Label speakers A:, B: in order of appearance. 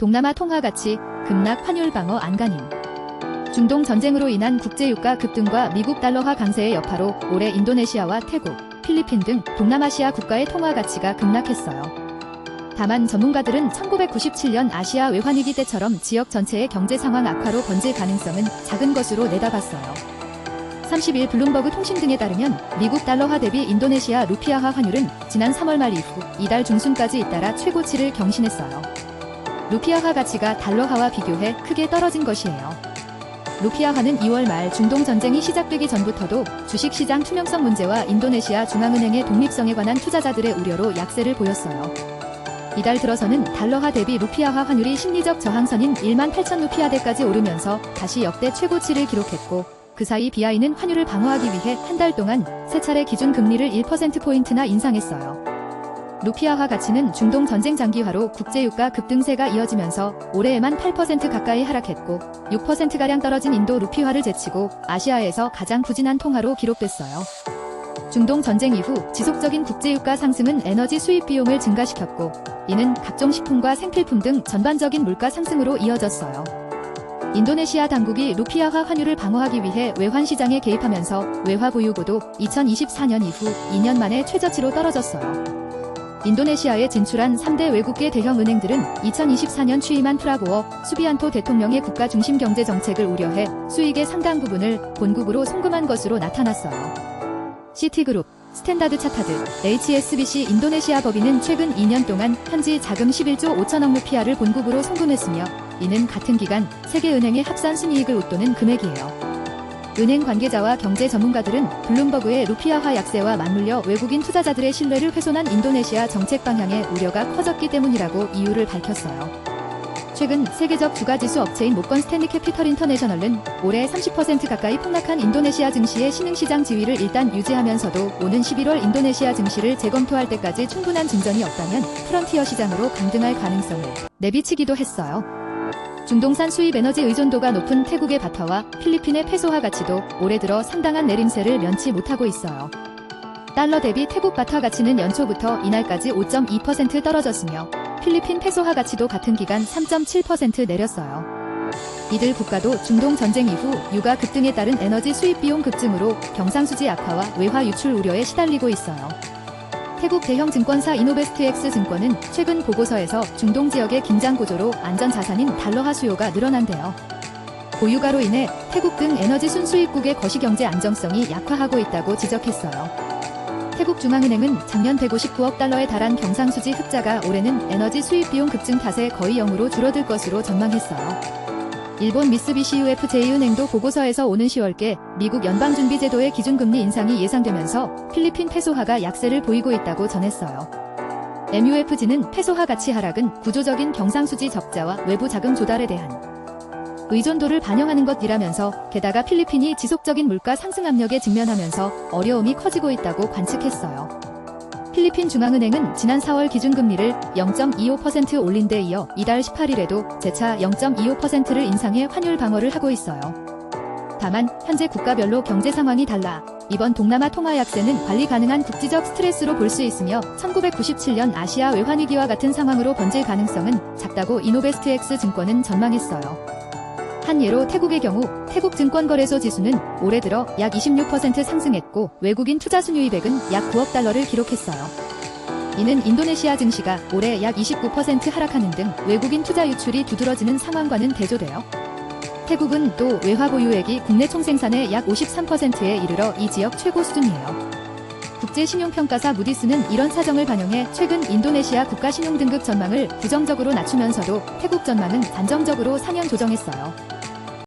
A: 동남아 통화 가치 급락 환율 방어 안간힘. 중동 전쟁으로 인한 국제유가 급등과 미국 달러화 강세의 여파로 올해 인도네시아와 태국, 필리핀 등 동남아시아 국가의 통화 가치가 급락했어요. 다만 전문가들은 1997년 아시아 외환위기 때처럼 지역 전체의 경제 상황 악화로 번질 가능성은 작은 것으로 내다봤어요. 30일 블룸버그 통신 등에 따르면 미국 달러화 대비 인도네시아 루피아화 환율은 지난 3월 말 이후 이달 중순까지 잇따라 최고치를 경신했어요. 루피아화 가치가 달러화와 비교해 크게 떨어진 것이에요. 루피아화는 2월 말 중동 전쟁이 시작되기 전부터도 주식시장 투명성 문제와 인도네시아 중앙은행의 독립성에 관한 투자자들의 우려로 약세를 보였어요. 이달 들어서는 달러화 대비 루피아화 환율이 심리적 저항선인 18,000루피아대까지 오르면서 다시 역대 최고치를 기록했고, 그 사이 BI는 환율을 방어하기 위해 한 달 동안 세 차례 기준 금리를 1%포인트나 인상했어요. 루피아화 가치는 중동 전쟁 장기화로 국제유가 급등세가 이어지면서 올해에만 8% 가까이 하락했고 6%가량 떨어진 인도 루피화를 제치고 아시아에서 가장 부진한 통화로 기록됐어요. 중동 전쟁 이후 지속적인 국제유가 상승은 에너지 수입 비용을 증가시켰고, 이는 각종 식품과 생필품 등 전반적인 물가 상승으로 이어졌어요. 인도네시아 당국이 루피아화 환율을 방어하기 위해 외환시장에 개입하면서 외화 보유고도 2024년 이후 2년 만에 최저치로 떨어졌어요. 인도네시아에 진출한 3대 외국계 대형 은행들은 2024년 취임한 프라보워 수비안토 대통령의 국가 중심 경제 정책을 우려해 수익의 상당 부분을 본국으로 송금한 것으로 나타났어요. 시티그룹, 스탠다드 차타드, HSBC 인도네시아 법인은 최근 2년 동안 현지 자금 11조 5천억 루피아를 본국으로 송금했으며, 이는 같은 기간 세계은행의 합산 순이익을 웃도는 금액이에요. 은행 관계자와 경제 전문가들은 블룸버그의 루피아화 약세와 맞물려 외국인 투자자들의 신뢰를 훼손한 인도네시아 정책 방향에 우려가 커졌기 때문이라고 이유를 밝혔어요. 최근 세계적 주가지수 업체인 모건 스탠리 캐피털 인터내셔널은 올해 30% 가까이 폭락한 인도네시아 증시의 신흥시장 지위를 일단 유지하면서도 오는 11월 인도네시아 증시를 재검토할 때까지 충분한 진전이 없다면 프런티어 시장으로 강등할 가능성을 내비치기도 했어요. 중동산 수입 에너지 의존도가 높은 태국의 바타와 필리핀의 페소화 가치도 올해 들어 상당한 내림세를 면치 못하고 있어요. 달러 대비 태국 바타 가치는 연초부터 이날까지 5.2% 떨어졌으며 필리핀 페소화 가치도 같은 기간 3.7% 내렸어요. 이들 국가도 중동 전쟁 이후 유가 급등에 따른 에너지 수입 비용 급증으로 경상수지 악화와 외화 유출 우려에 시달리고 있어요. 태국 대형 증권사 이노베스트X 증권은 최근 보고서에서 중동 지역의 긴장 고조로 안전자산인 달러화 수요가 늘어난대요. 고유가로 인해 태국 등 에너지 순수입국의 거시경제 안정성이 약화하고 있다고 지적했어요. 태국 중앙은행은 작년 159억 달러에 달한 경상수지 흑자가 올해는 에너지 수입 비용 급증 탓에 거의 0으로 줄어들 것으로 전망했어요. 일본 미쓰비시 UFJ 은행도 보고서에서 오는 10월께 미국 연방준비제도의 기준금리 인상이 예상되면서 필리핀 페소화가 약세를 보이고 있다고 전했어요. MUFG는 페소화 가치 하락은 구조적인 경상수지 적자와 외부 자금 조달에 대한 의존도를 반영하는 것이라면서, 게다가 필리핀이 지속적인 물가 상승 압력에 직면하면서 어려움이 커지고 있다고 관측했어요. 필리핀 중앙은행은 지난 4월 기준금리를 0.25% 올린 데 이어 이달 18일에도 재차 0.25%를 인상해 환율 방어를 하고 있어요. 다만 현재 국가별로 경제 상황이 달라 이번 동남아 통화 약세는 관리 가능한 국지적 스트레스로 볼 수 있으며 1997년 아시아 외환위기와 같은 상황으로 번질 가능성은 작다고 이노베스트X 증권은 전망했어요. 한 예로 태국의 경우 태국 증권거래소 지수는 올해 들어 약 26% 상승했고 외국인 투자 순유입액은 약 9억 달러를 기록했어요. 이는 인도네시아 증시가 올해 약 29% 하락하는 등 외국인 투자 유출이 두드러지는 상황과는 대조돼요. 태국은 또 외화 보유액이 국내 총생산의 약 53%에 이르러 이 지역 최고 수준이에요. 국제신용평가사 무디스는 이런 사정을 반영해 최근 인도네시아 국가신용등급 전망을 부정적으로 낮추면서도 태국 전망은 단정적으로 상향 조정했어요.